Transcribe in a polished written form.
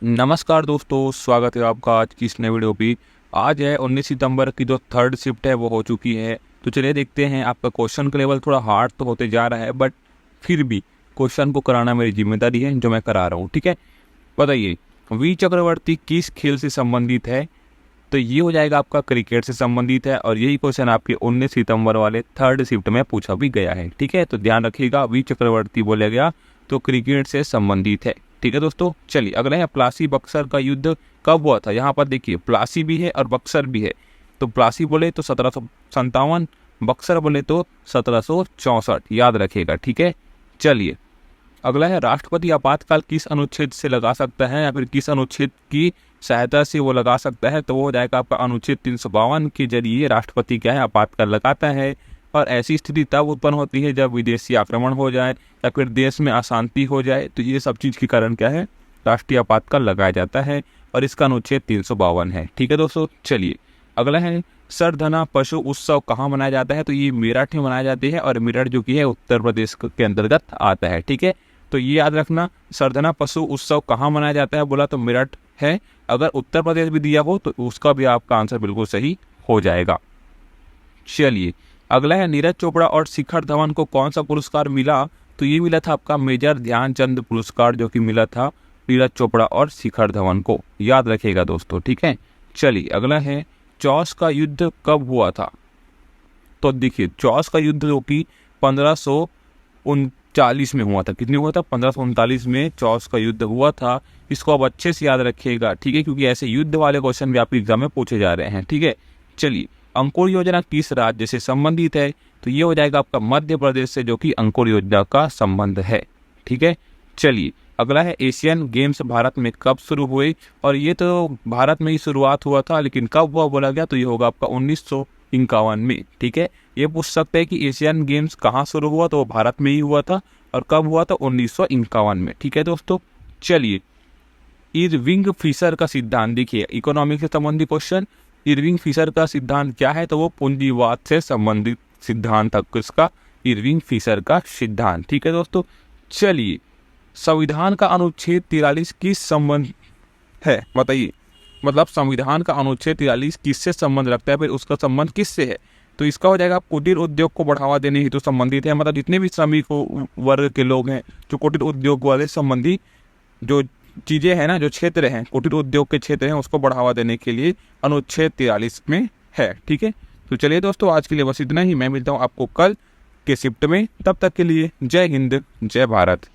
नमस्कार दोस्तों, स्वागत है आपका आज की इस नए वीडियो पे। आज है 19 सितंबर की जो थर्ड शिफ्ट है वो हो चुकी है। तो चलिए देखते हैं। आपका क्वेश्चन का लेवल थोड़ा हार्ड तो होते जा रहा है, बट फिर भी क्वेश्चन को कराना मेरी जिम्मेदारी है जो मैं करा रहा हूँ। ठीक है, बताइए वी चक्रवर्ती किस खेल से संबंधित है? तो ये हो जाएगा आपका क्रिकेट से संबंधित है, और यही क्वेश्चन आपके 19 सितंबर वाले थर्ड शिफ्ट में पूछा भी गया है। ठीक है, तो ध्यान रखिएगा, वी चक्रवर्ती बोला गया तो क्रिकेट से संबंधित है। ठीक है दोस्तों, चलिए अगला है प्लासी बक्सर का युद्ध कब हुआ था। यहाँ पर देखिए प्लासी भी है और बक्सर भी है। तो प्लासी बोले तो 1757, बक्सर बोले तो 1764, याद रखिएगा। ठीक है, चलिए अगला है राष्ट्रपति आपातकाल किस अनुच्छेद से लगा सकता है या फिर किस अनुच्छेद की सहायता से वो लगा सकता है? तो वो हो जाएगा आपका अनुच्छेद 352 के जरिए राष्ट्रपति क्या है आपातकाल लगाता है। और ऐसी स्थिति तब उत्पन्न होती है जब विदेशी आक्रमण हो जाए या फिर देश में अशांति हो जाए, तो ये सब चीज़ के कारण क्या है राष्ट्रीय आपातकाल लगाया जाता है, और इसका अनुच्छेद 352 है। ठीक है दोस्तों, चलिए अगला है सरधना पशु उत्सव कहाँ मनाया जाता है? तो ये मेरठ में मनाया जाती है, और मेरठ जो कि है उत्तर प्रदेश के अंतर्गत आता है। ठीक है, तो ये याद रखना, सरधना पशु उत्सव कहाँ मनाया जाता है बोला तो मेरठ है। अगर उत्तर प्रदेश भी दिया हो तो उसका भी आपका आंसर बिल्कुल सही हो जाएगा। चलिए अगला है नीरज चोपड़ा और शिखर धवन को कौन सा पुरस्कार मिला? तो ये मिला था आपका मेजर ध्यानचंद पुरस्कार, जो कि मिला था नीरज चोपड़ा और शिखर धवन को, याद रखिएगा दोस्तों। ठीक है, चलिए अगला है चौस का युद्ध कब हुआ था? तो देखिए चौस का युद्ध जो कि 1539 में हुआ था। कितने हुआ था? 1539 में चौस का युद्ध हुआ था। इसको अब अच्छे से याद रखिएगा। ठीक है, क्योंकि ऐसे युद्ध वाले क्वेश्चन भी आपके एग्जाम में पूछे जा रहे हैं। ठीक है, चलिए अंकुर योजना किस राज्य से संबंधित है? तो ये हो जाएगा आपका मध्य प्रदेश से, जो कि अंकुर योजना का संबंध है। ठीक है, चलिए अगला है एशियन गेम्स भारत में कब शुरू हुए? और ये तो भारत में ही शुरुआत हुआ था, लेकिन कब हुआ बोला गया तो ये होगा आपका 1951 में। ठीक है, ये पूछ सकते हैं कि एशियन गेम्स कहाँ शुरू हुआ, तो वो भारत में ही हुआ था, और कब हुआ था 1951 में। ठीक है दोस्तों, चलिए इरविंग फिशर का सिद्धांत, देखिए इकोनॉमिक्स से संबंधित क्वेश्चन। इरविंग फिशर का सिद्धांत क्या है? तो वो पूंजीवाद से संबंधित सिद्धांत था किसका? इरविंग फिशर का सिद्धांत। ठीक है दोस्तों, चलिए संविधान का अनुच्छेद 43 किस संबंध है? बताइए, मतलब संविधान का अनुच्छेद 43 किससे संबंध रखता है, फिर उसका संबंध किससे है? तो इसका हो जाएगा कुटीर उद्योग को बढ़ावा देने हेतु संबंधित है। मतलब जितने भी श्रमिक वर्ग के लोग हैं जो कुटीर उद्योग वाले संबंधी जो चीज़ें हैं ना, जो क्षेत्र हैं कुटीर उद्योग के क्षेत्र हैं, उसको बढ़ावा देने के लिए अनुच्छेद 43 में है। ठीक है, तो चलिए दोस्तों आज के लिए बस इतना ही। मैं मिलता हूँ आपको कल के शिफ्ट में, तब तक के लिए जय हिंद जय भारत।